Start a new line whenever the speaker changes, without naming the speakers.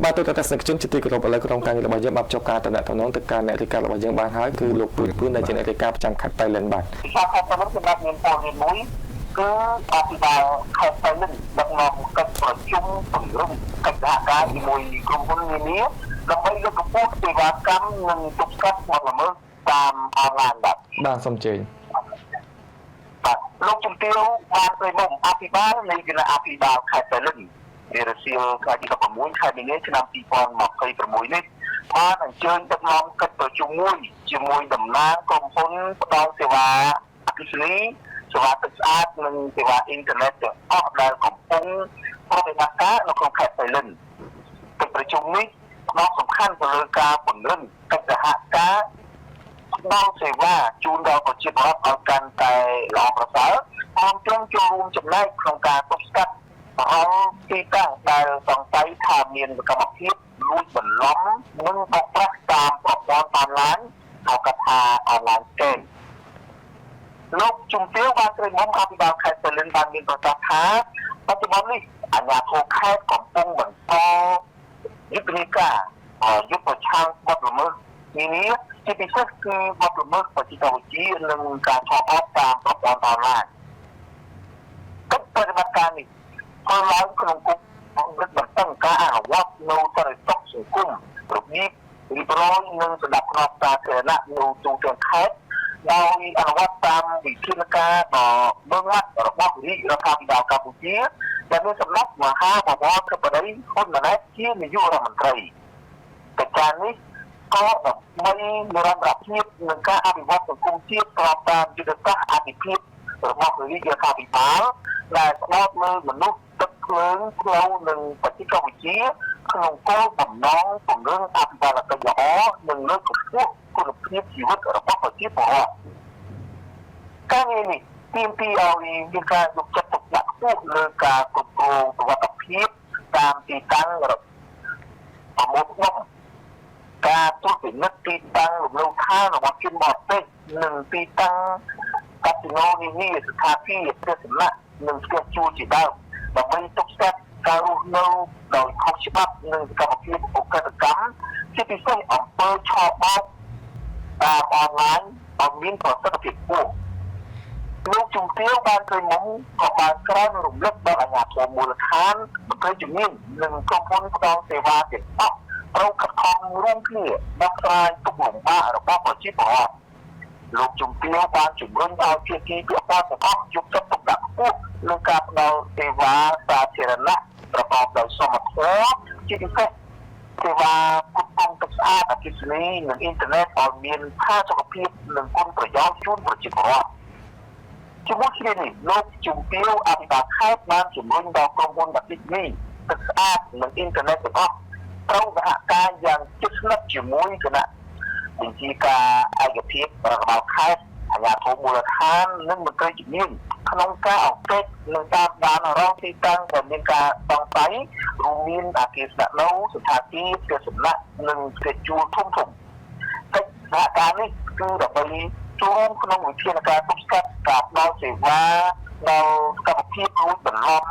បាទទៅទស្សនិកជនជាទីគោរពឥឡូវក្រុមការងាររបស់យើងបានចុះការតំណតំណងទៅការអ្នករាយការណ៍របស់យើងបានហើយគឺលោកពឿនដែលជាអ្នករាយការណ៍ប្រចាំខេត្តប៉ៃលិនបាទ
ខេត្តប៉ៃលិនសម្រាប់មានព័ត៌មានមួយគឺអភិបាលខេត្តប៉ៃលិនដឹកនាំកិច្ចប្រជុំពង្រឹងកិច្ចសហការជាមួយក្រុមហ៊ុននានាដើម្បីលើកកម្ពស់សេវាកម្មនិងទប់ស្កាត់បទល្មើសតាមអនឡាញ
បាទសូមជើញ
បាទលោកជំទាវបានព្រមអភិបាលនៃគណៈអភិបាលខេត្តប៉ៃលិនវារសៀលថ្ងៃទី16ខែមីនាឆ្នាំ2026នេះបានអញ្ជើញដឹកនាំកិច្ចប្រជុំមួយជាមួយតំណាងក្រុមហ៊ុនផ្ដល់សេវាអគ្គិសនីសេវាទឹកស្អាតនិងសេវាអ៊ីនធឺណិតទាំងអស់ដែលកំពុងប្រតិបត្តិការនៅក្នុងខេត្តប៉ៃលិនកិច្ចប្រជុំនេះផ្ដោតសំខាន់ទៅលើការពង្រឹងកិច្ចសហការផ្ដល់សេវាជូនដល់ប្រជាពលរដ្ឋឲ្យកាន់តែល្អប្រសើរព្រមទាំងចូលរួមចំណែកក្នុងការទប់ស្កាត់រាល់ទីតាំងដែលសង្ស័យថាមានសកម្មភាពលួចបន្លំនិងបោកប្រាស់តាមប្រព័ន្ធអនឡាញហៅកាត់ថាអនឡាញស្កេមលោកជំទាវបានត្រូវមកអភិបាលខេត្តប៉ៃលិនបានមានប្រកាសថាបច្ចុប្បន្ននេះអាជ្ញាធរខេត្តកំពុងបន្តយុទ្ធនាការយុទ្ធប្រឆាំងបទល្មើសនានាជាពិសេសគឺបទល្មើសបច្ចេកវិទ្យានិងការឆបអបតាមប្រព័ន្ធអនឡាញកិច្ចប្រតិបត្តិការនេះធ្វើឡើងក្នុងគោលបំណងបន្តការអនុវត្តនៅសន្តិសុខសង្គមរបៀបរៀបរយនិងសណ្ដាប់ធ្នាប់សាធារណៈនៅទូទាំងខេត្តដោយអនុវត្តតាមវិធានការដ៏ម៉ឺងម៉ាត់របស់រាជរដ្ឋាភិបាលកម្ពុជាដែលមានសម្ដេចមហាបវរធិបតីហ៊ុនម៉ាណែតជានាយករដ្ឋមន្ត្រីកិច្ចការនេះក៏ដើម្បីនិរន្តរភាពនិងការអភិវឌ្ឍសង្គមជាតិស្របតាមយុទ្ធសាស្ត្រអភិភាពរបស់រាជរដ្ឋាភិបាលដែលផ្ដោតលើមនុស្សទឹកភ្លើងផ្លូវនិងបច្ចេកវិទ្យាក្នុងគោលបំណងពង្រឹងអភិបាលកិច្ចល្អនិងលើកកម្ពស់គុណភាពជីវិតរបស់ប្រជាពលរដ្ឋការងារនេះទាមទារឲ្យមានការយកចិត្តទុកដាក់ខ្ពស់លើការគ្រប់គ្រងសុវត្ថិភាពតាមទីតាំងប្រមូលផ្ដុំការត្រួតពិនិត្យទីតាំងលំនៅឋានរបស់ជនបរទេសនិងទីតាំងកាស៊ីណូនានាស្ថានភាពទស្សនៈនិងផ្ទះជួលជាដើមដើម្បីទប់ស្កាត់ការរស់នៅដោយខុសច្បាប់និងសកម្មភាពឧក្រិដ្ឋកម្មជាពិសេសអំពើឆបោកតាមអនឡាញឲ្យមានប្រសិទ្ធភាពខ្ពស់លោកជំទាវបានឃើញមុំក៏បានក្រោយរំលឹកដល់អាជ្ញាធរមូលដ្ឋានមន្ត្រីជំនាញនិងក្រុមហ៊ុនផ្ដល់សេវាទាំងអស់ត្រូវខិតខំរួមគ្នាដោះស្រាយទុក្ខលំបាករបស់ប្រជាពលរដ្ឋលោកជំទាវបានជំរុញឲ្យភាគីពាក់ព័ន្ធទាំងអស់យកចិត្តទុកដាក់ខ្ពស់លើការផ្ដល់សេវាសាធារណៈប្រកបដោយសមត្ថភាពជាពិសេសសេវាគ្រប់គ្រងទឹកស្អាតអគ្គិសនីនិងអ៊ីនធឺណិតឲ្យមានផាសុកភាពនិងគុណប្រយោជន៍ជូនប្រជាពលរដ្ឋជាមួយគ្នានេះលោកជំទាវអភិបាលខេត្តបានជំរុញដល់ក្រុមហ៊ុនអគ្គិសនីទឹកស្អាតនិងអ៊ីនធឺណិតទាំងអស់ត្រូវសហការយ៉ាងជិតស្និទ្ធជាមួយគណៈបញ្ជាការឯកភាពរបស់ខេត្តអាជ្ញាធរមូលដ្ឋាននិងមន្ត្រីជំនាញក្នុងការអង្កេតនិងតាមដានរកទីតាំងដែលមានការសង្ស័យរួមមានអគារស្នាក់នៅស្ថានភាពផ្ទះសំណាក់និងផ្ទះជួលធំៗកិច្ចសហការនេះគឺដើម្បីចូលក្នុងវិធានការទប់ស្កាត់ការផ្ដល់សេវាដល់សកម្មភាពលួចបន្លំ